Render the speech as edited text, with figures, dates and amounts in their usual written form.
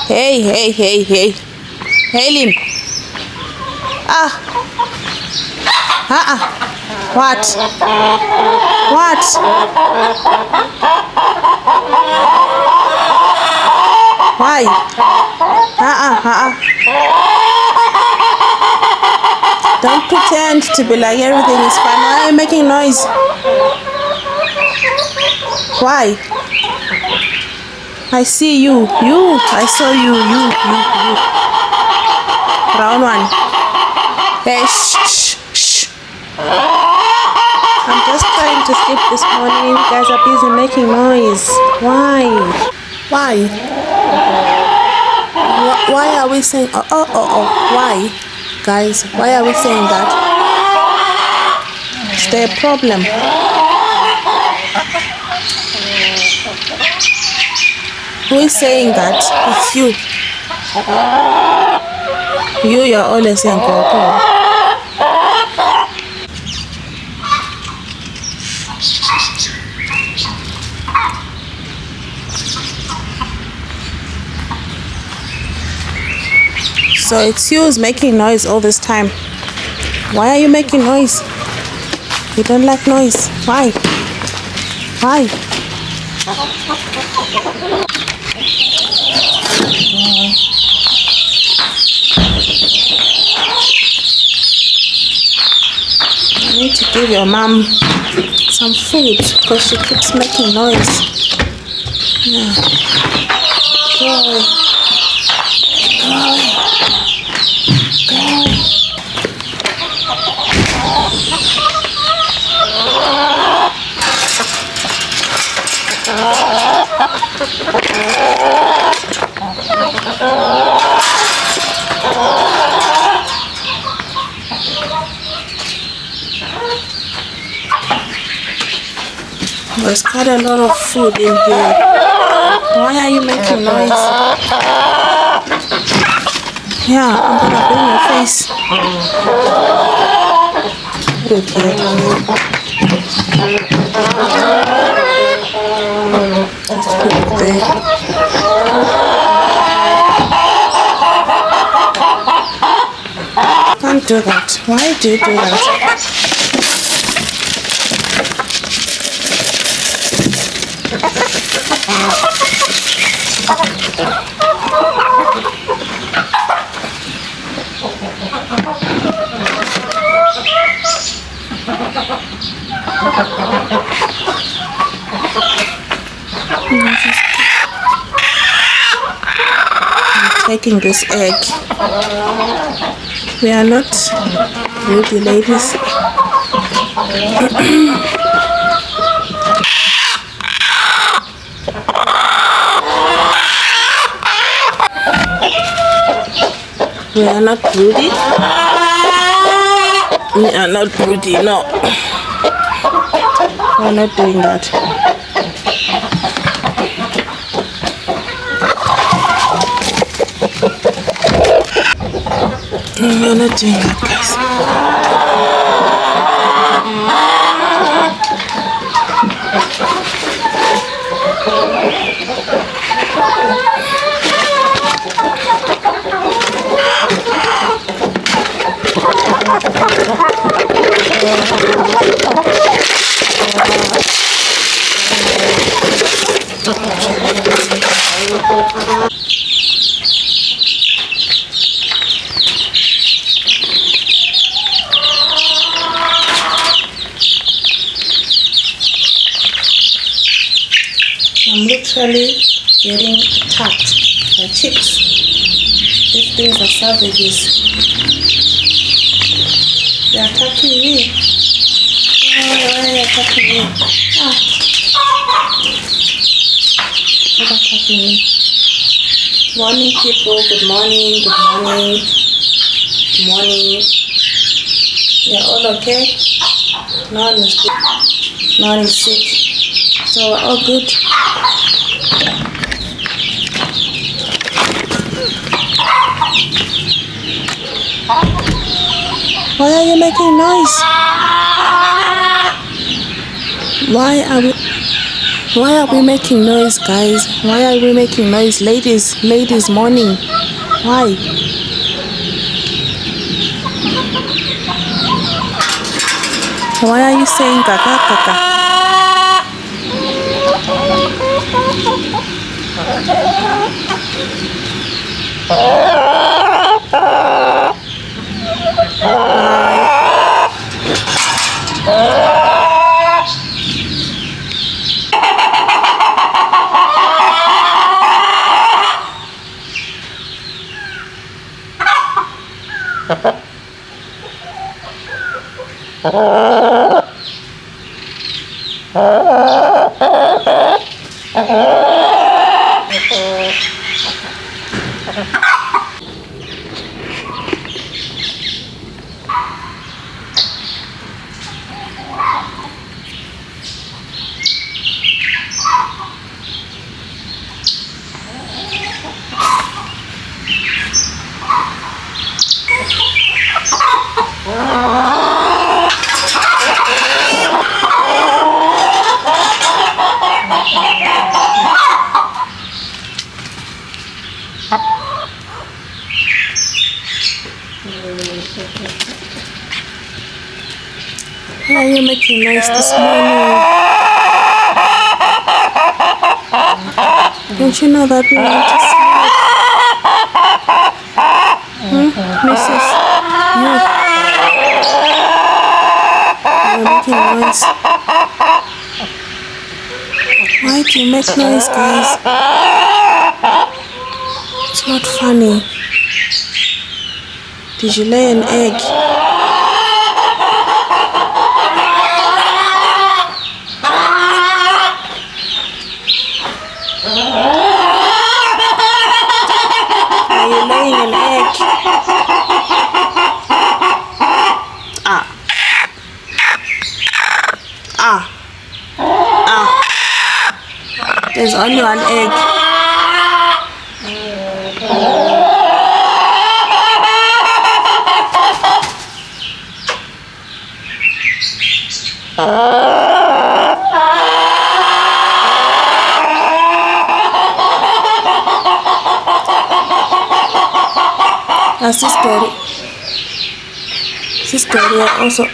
Hey, hey, hey, hey. Hey, Lynn. Ah. Uh-uh. What? What? Why? Don't pretend to be like everything is fine. Why are you making noise? Why? I see you. I saw you. You. Brown one. Hey, shh. I'm just trying to sleep this morning. You guys are busy making noise. Why? Why are we saying why? Guys, why are we saying that? Is there a problem? Who is saying that? It's you. You're always saying Coco. So it's you who's making noise all this time. Why are you making noise? You don't like noise. Why? I need to give your mom some food because she keeps making noise. Yeah. Go. There's quite a lot of food in here. Why are you making noise? Yeah, I'm gonna bring your face. Put it here. Just put it there. Can't do that. Why do you do that? I'm taking this egg. We are not beauty ladies. We are not broody. We are not broody, no. We're not doing that. We're not doing that, guys. I'm literally getting attacked by chicks. These things are savages. They're attacking me. Why are they attacking me? They're attacking me. Morning, people. Good morning. Good morning. Good morning. You're all okay? No one is good. No one is sick. So we're all good. Why are you making noise? Why are we... Why are we making noise, guys? Why are we making noise? Ladies morning. Why? Why are you saying kaka kaka? Why are you making noise this morning? Don't you know that we want to sleep? Mrs. You're making noise. Why do you make noise, guys? It's not funny. Did you lay an egg? Are you laying an egg? There's only one egg. That's this story also.